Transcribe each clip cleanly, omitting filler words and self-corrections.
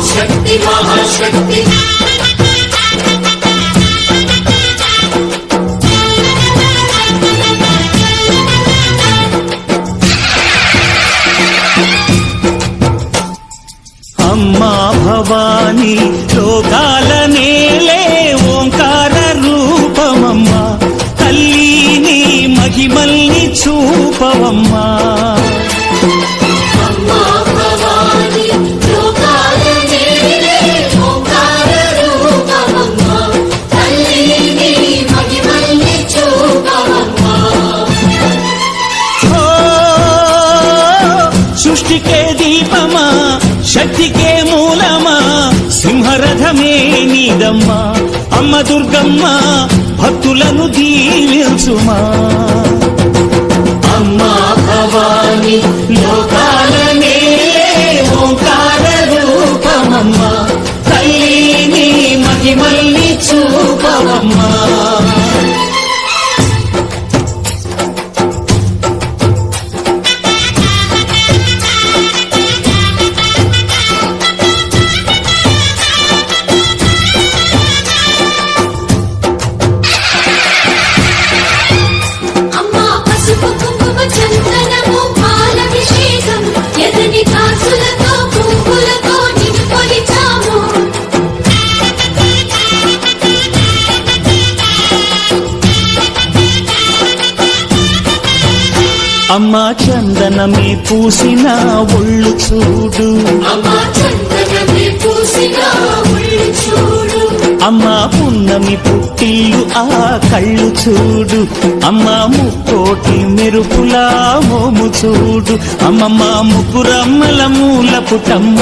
శక్తి మహాశక్తి అమ్మా భవాని లోకాల నేలే ఓంకార రూపమమ్మా తల్లిని మహిమల్ని చూపవమ్మా సృష్టికే దీపమా శక్తికే మూలమా సింహరథమే నీదమ్మా అమ్మ దుర్గమ్మ భక్తులను దీవించుమా అమ్మా భవాని లోకాల నేలే ఓంకార రూపమమ్మా తల్లిని మహిమల్ని చూపవమ్మా అమ్మా చందనమే పూసిన ఒళ్ళు చూడు అమ్మా పున్నమి పుట్టిల్లు ఆ కళ్ళు చూడు అమ్మా ముక్కోటి మెరుపులా మోము చూడు అమ్మమ్మ ముగ్గురమ్మల మూల పుటమ్మ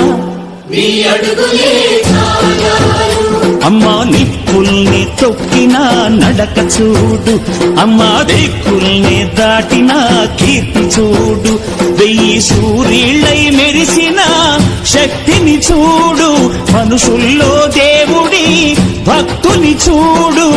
అమ్మా నిప్పుల్ని తొక్కిన నడక చూడు అమ్మా దిక్కుల్ని దాటిన కీర్తి చూడు వెయ్యి సూర్యుళ్ళై మెరిసిన శక్తిని చూడు మనుషుల్లో దేవుడి భక్తుని చూడు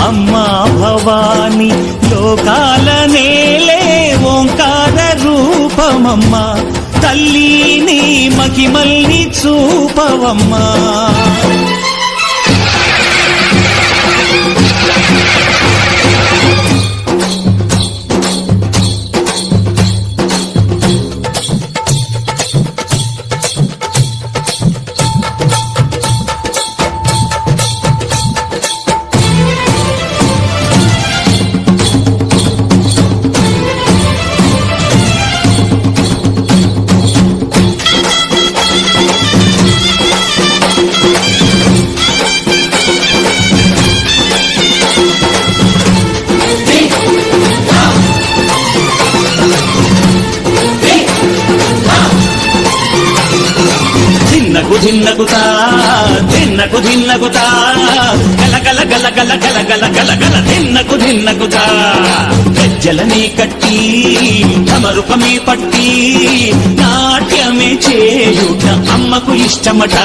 అమ్మా భవాని లోకాల నేలే ఓంకార రూపమమ్మా తల్లిని మహిమల్ని చూపవమ్మా ధిన్నకుతా ధిన్నకు ధిన్నకుతా గల గల గల గల గల గల గల గల ధిన్నకుతా గజ్జలని కట్టి తమరుపమే పట్టి నాట్యమే చేయుట అమ్మకు ఇష్టమట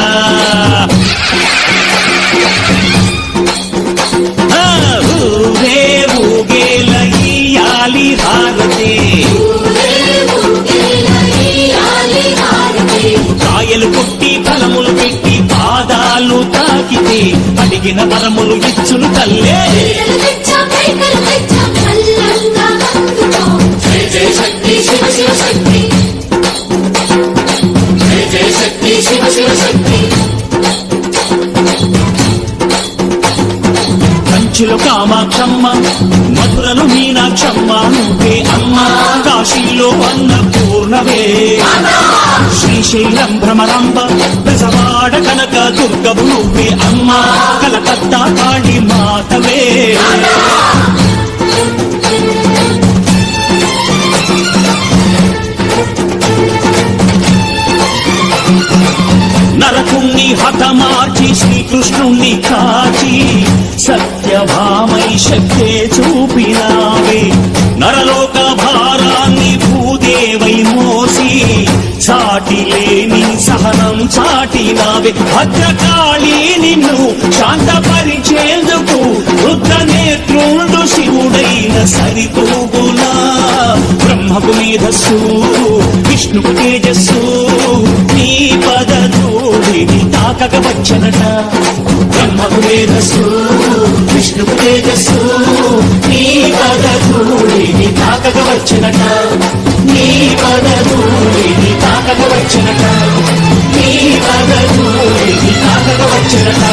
ఊరే ఊగేల ఇయ్యాలి హారతి కాయలు కొట్టి ఫలములు పెట్టి పాదాలు తాకితే అడిగిన వరములు ఇచ్చును తల్లే జయ శక్తి శివ శివ శక్తి జయ శక్తి శివ శివ శక్తి కంచిలో కామాక్షమ్మ మధురలు మీనాక్షమ్మ నువ్వే అమ్మ కాశీలో అన్నపూర్ణవే శ్రీశైలం భ్రమరాంబ బెజవాడ కనక దుర్గవు నువ్వే అమ్మ కలకత్తా కాళీ మాతవే నరకుణ్ణి హతమార్చి శ్రీకృష్ణుణ్ణి కాచి సత్యభామై శక్తే చూపినావే నరలోక భారాన్ని భూదేవై మోసి సాటి లేని సహనం చాటినావే భద్రకాళి నిన్ను శాంతపరిచేందుకు రుద్ర నేత్రుండు శివుడైన బ్రహ్మకు మేధస్సు విష్ణుకు తేజస్సు నీ పదధూళిని తాకక వచ్చనట బ్రహ్మకు మేధస్సు విష్ణుకు తేజస్సు నీ పదధూళిని తాకక వచ్చనట నీ పదధూళిని తాకక వచ్చనట నీ పదధూళిని తాకక వచ్చనట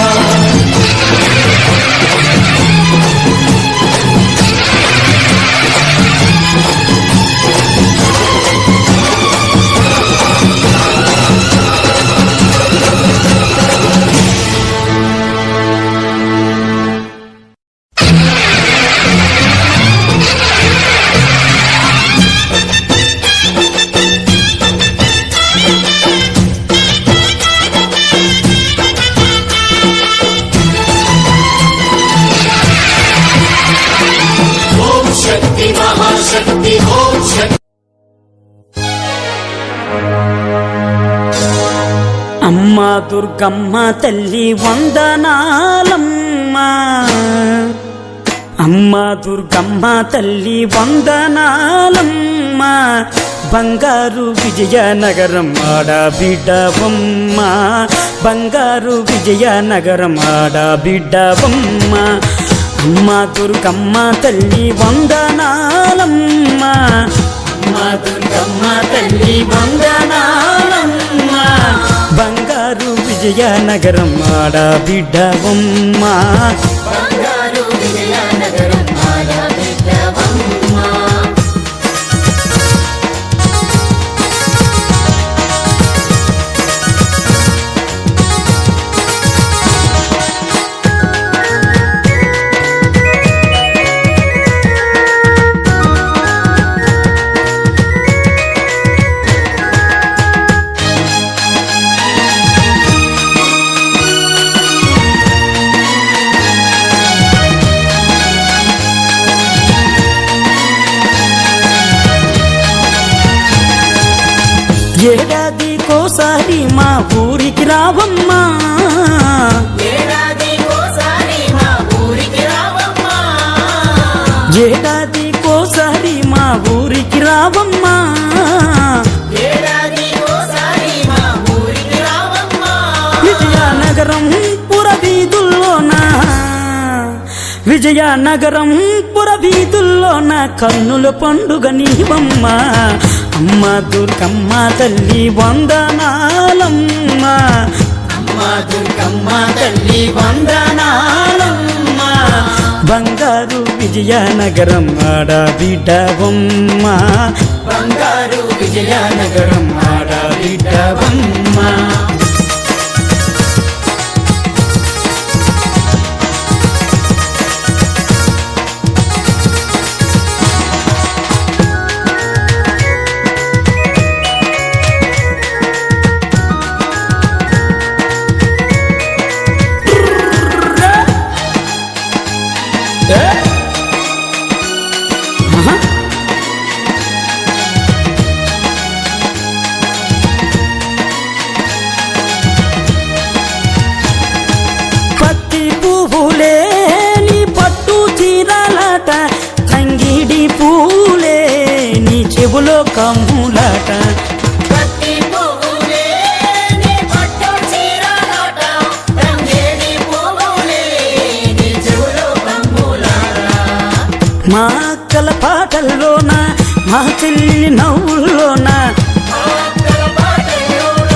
शक्ति महाशक्ति ओम शक्ति అమ్మా దుర్గమ్మ తల్లి వందనాలమ్మ అమ్మా దుర్గమ్మ తల్లి వందనాలమ్మ బంగారు విజయనగరం ఆడబిడ్డవమ్మ బంగారు విజయనగరం ఆడబిడ్డవమ్మ అమ్మా దుర్గమ్మ తల్లి వందనాలమ్మ అమ్మా దుర్గమ్మ తల్లి వందనాలమ్మ బంగారు విజయనగరం ఆడబిడ్డవమ్మ బంగారు విజయనగరం ఆడబిడ్డవమ్మ ఏడాదికోసారి మా ఊరికి రావమ్మా ఏడాదికోసారి మా ఊరికి రావమ్మా ఏడాదికోసారి మా ఊరికి రావమ్మా ఏడాదికోసారి మా ఊరికి రావమ్మా విజయనగరం పురవీధుల్లోన విజయనగరం పురవీధుల్లోన కన్నుల పండుగ నీవమ్మ అమ్మ దుర్గమ్మ తల్లి వందనాలమ్మ అమ్మ దుర్గమ్మ తల్లి వందనాలమ్మ బంగారు విజయనగరం ఆడబిడ్డవమ్మ బంగారు విజయనగరం ఆడబిడ్డవమ్మ పత్తి పువ్వులే నీ పట్టు చీరలాట తంగిడి పూలే నీ చెవులో కమ్ములాట పత్తి పువ్వులే నీ పట్టు చీరలాట తంగేడి పువ్వులే నీ చెవులో కమ్ములాట మా అక్కల పాటల్లోన మా చెల్లి నవ్వుల్లోన ఆకల పాటల్లోన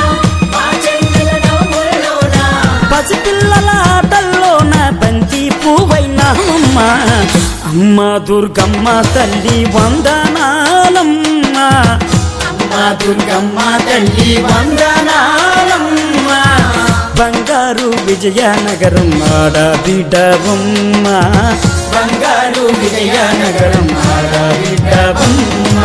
మా చెల్లెల నవ్వుల్లోన పసిపిల్లల ఆటల్లోన బంతి పువ్వైనామమ్మ అమ్మ దుర్గమ్మ తల్లి వందనాలమ్మ అమ్మ దుర్గమ్మ తల్లి వందనాలమ్మ బంగారు విజయనగరం ఆడబిడ్డవమ్మ బంగారు విజయనగరం ఆడబిడ్డవమ్మ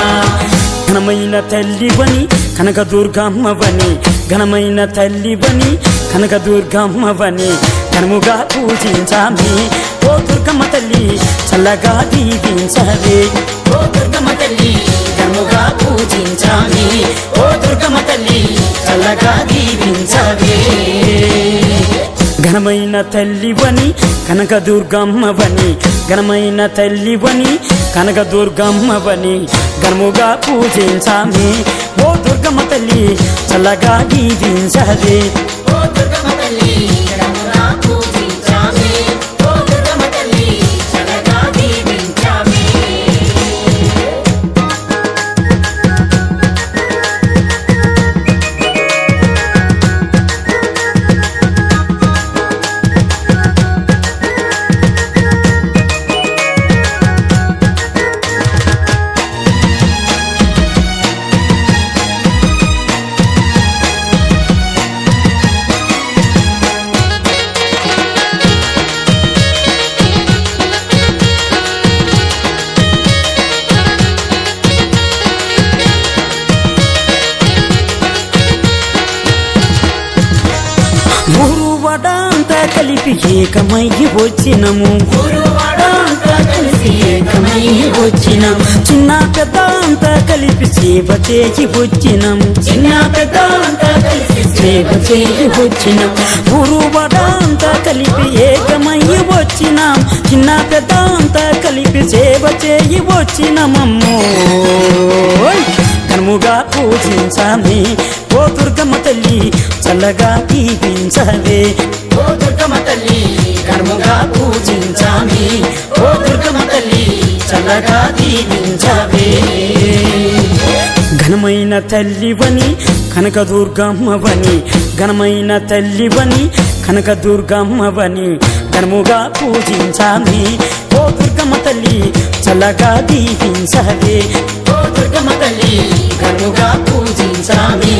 ఘనమైన తల్లివని కనకదుర్గమ్మవని ఘనమైన తల్లివని కనకదుర్గమ్మవని ఘనముగా పూజించామి ఓ దుర్గమ్మ తల్లి చల్లగా దీవించవే ఓ దుర్గమ్మ తల్లి ఘనముగా పూజించామి ఓ దుర్గమ్మ తల్లి చల్లగా దీవించవే ఘనమైన తల్లివని కనకదుర్గమ్మవని ఘనమైన తల్లివని కనకదుర్గమ్మవని ఘనముగా పూజించామి ఓ దుర్గమ్మ తల్లి చల్లగా దీవించవే ఓ దుర్గమ్మ తల్లి ఘనముగా పూజించామి ఓ దుర్గమ్మ తల్లి చల్లగా దీవించామి ఊరువడంతా కలిపి ఏకమయ్యి వచ్చినము గురువాడంతా కలిసి ఏకమయ్యి వచ్చినాము చిన్న పెద్ద అంతా కలిపి సేవ చేసి వచ్చినాము చిన్న పెద్ద అంతా కలిసి సేవ చేసి వచ్చినాం ఊరువడంతా కలిపి ఏకమయ్యి వచ్చినాం చిన్న పెద్ద అంతా కలిపి సేవ చేయి వచ్చినమమ్మో కనుముగా పూజించామి ఓ దుర్గమ్మ తల్లి చల్లగా దీవించవే ఓ దుర్గమ్మ తల్లి కనుముగా పూజించామి ఓ దుర్గమ్మ తల్లి చల్లగా దీవించవే ఘనమైన తల్లివని కనకదుర్గమ్మవని ఘనమైన తల్లివని కనకదుర్గమ్మవని ఘనముగా పూజించామి ఓ దుర్గమ్మ తల్లి చల్లగా దీవించవే ఓ దుర్గమ్మ తల్లి ఘనముగా పూజించామి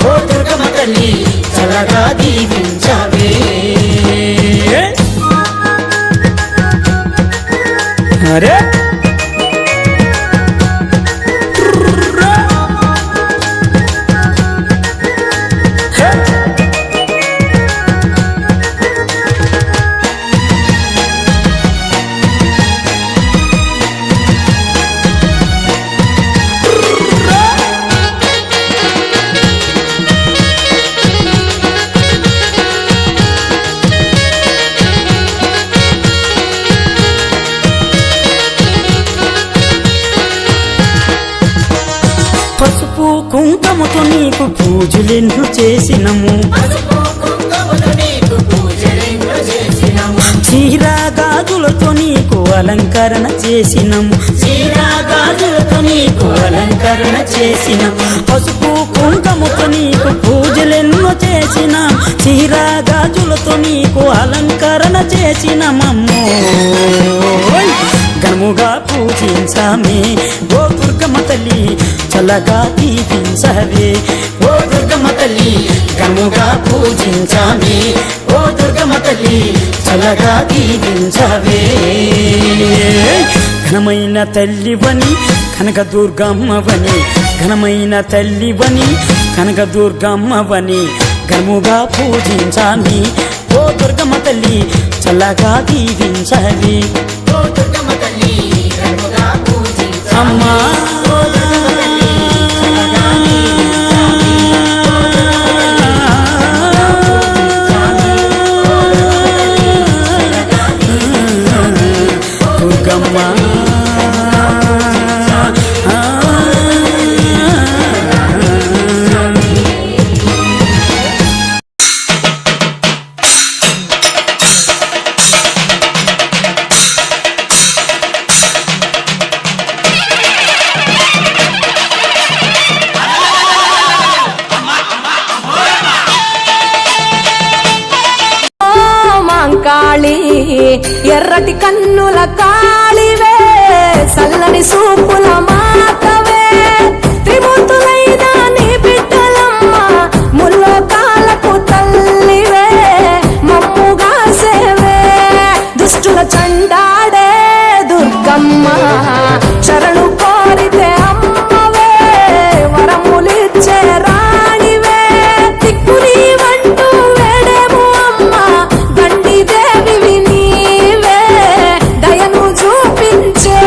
ఓ దుర్గమ్మ తల్లి చల్లగా దీవించవే అరే పసుపు కుంకుమతో నీకు పూజలెన్ను చేసినము పసుపు కుంకుమతో నీకు పూజలెన్నో చేసినాము చీర గాజులతో నీకు అలంకరణ చేసినము చీర గాజులతో నీకు అలంకరణ చేసినము పసుపు కుంకుమతో నీకు పూజలెన్నో చేసినాం చీర గాజులతో నీకు అలంకరణ చేసినమమ్మో ఘనముగా పూజించామి ఓ దుర్గమ్మ తల్లి చల్లగా దీవించవే ఓ దుర్గమ్మ తల్లి ఘనముగా పూజించామి ఓ దుర్గమ్మ తల్లి చల్లగా దీవించవే ఘనమైన తల్లివని కనకదుర్గమ్మవని ఘనమైన తల్లివని కనకదుర్గమ్మవని ఘనముగా పూజించామి ఓ దుర్గమ్మ తల్లి చల్లగా దీవించవే ఓ దుర్గమ్మ తల్లి ఘనముగా పూజించామి అమ్మా దుర్గమ్మ మాంకాళి ఎర్రటి కన్నుల కాళివే సల్లని సూపుల మాతవే త్రిమూర్తులైన నీ బిడ్డలమ్మ ముల్లోకాలకు తల్లివే మమ్ముగా సేవే దుష్టుల చండాడే దుర్గమ్మ శరణు కోరితే అమ్మవే వరములిచ్చే రాణివే దిక్కు నీవంటూ వేడేము అమ్మ దండి దేవివి నీవే దయను చూపించే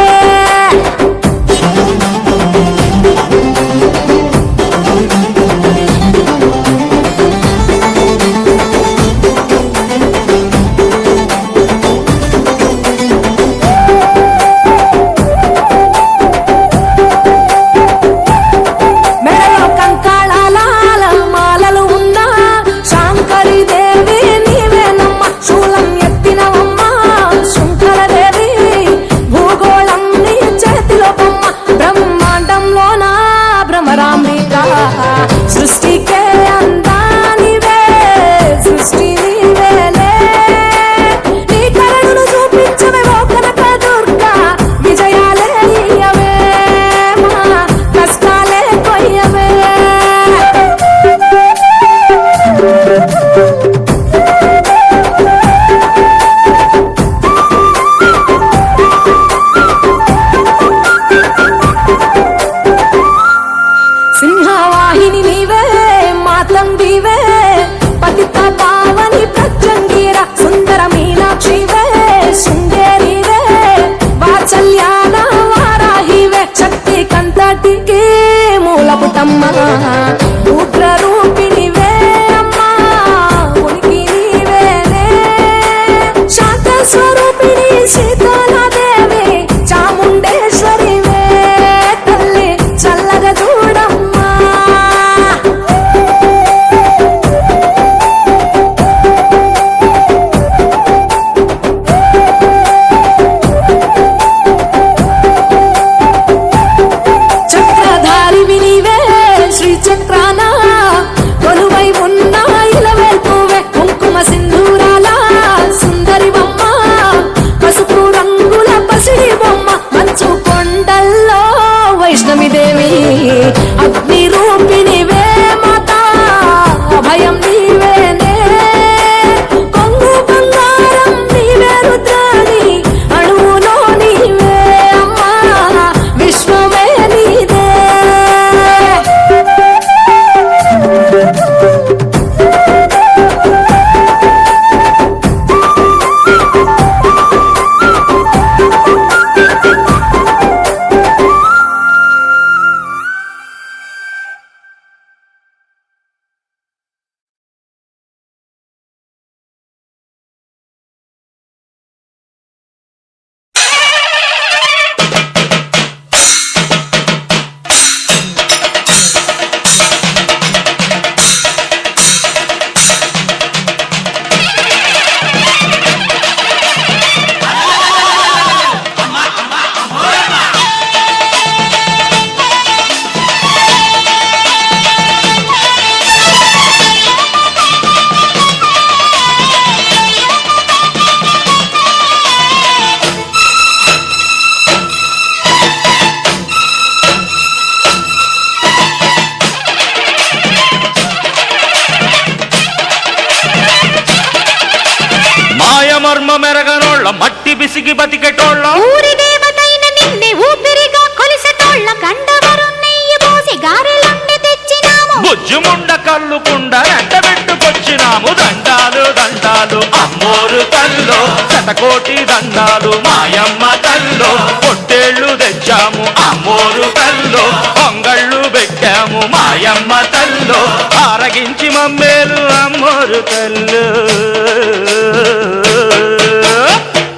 మర్మ మెరగనోళ్ళ మట్టి బిసిగి బతికెటోళ్ళ ఊరి దేవతైన నిన్నే ఊపిరిగా కొలిసెటోళ్ళ గండవరం నెయ్యి పోసి గారెలుండి తెచ్చినాము బుజ్జుముండ కల్లుకుండ ఎండబెట్టుకొచ్చినాము దండాలు దండాలు అమ్మోరు తల్లో శతకోటి దండాలు మాయమ్మ తల్లో పొట్టేళ్లు తెచ్చాము అమ్మోరు తల్లో పొంగళ్ళు పెట్టాము మాయమ్మ తల్లో ఆరగించి మమ్మేలు అమ్మోరు తల్లు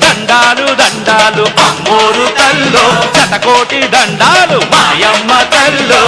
దండాలు దండాలు అమ్మోరు తల్లో శతకోటి దండాలు మాయమ్మ తల్లో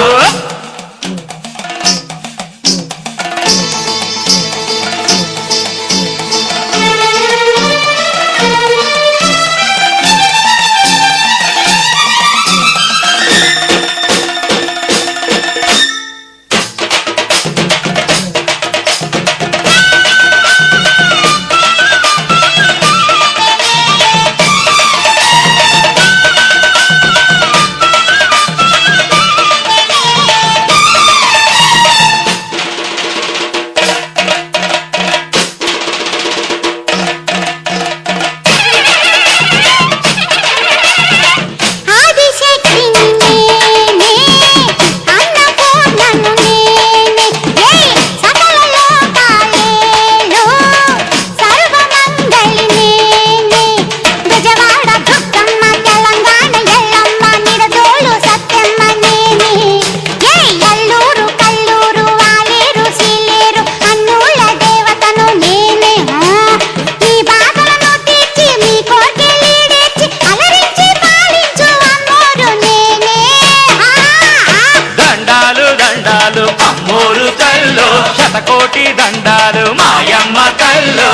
అమ్మోరు తల్లో శతకోటి దండాలు మాయమ్మ తల్లో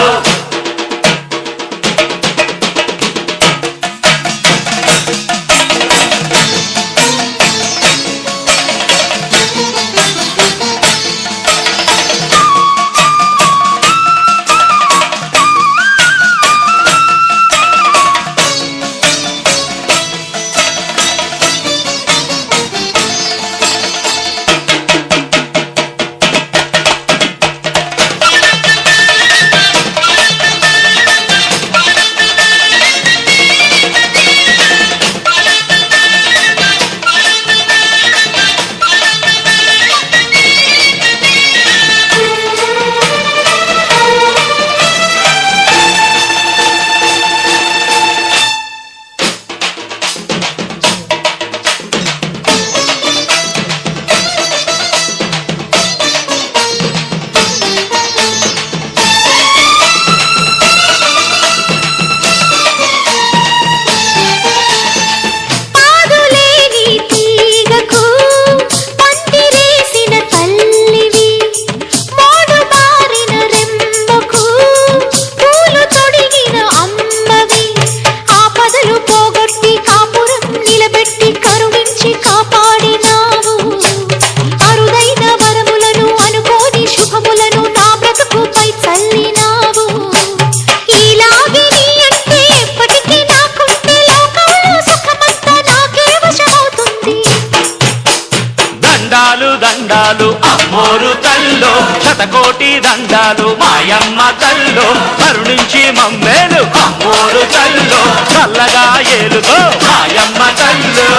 దండాలు అమ్మోరు తల్లో శతకోటి దండాలు మాయమ్మ తల్లో కరుణించి మమ్మేలు అమ్మోరు తల్లో చల్లగా ఏలుగో మాయమ్మ తల్లో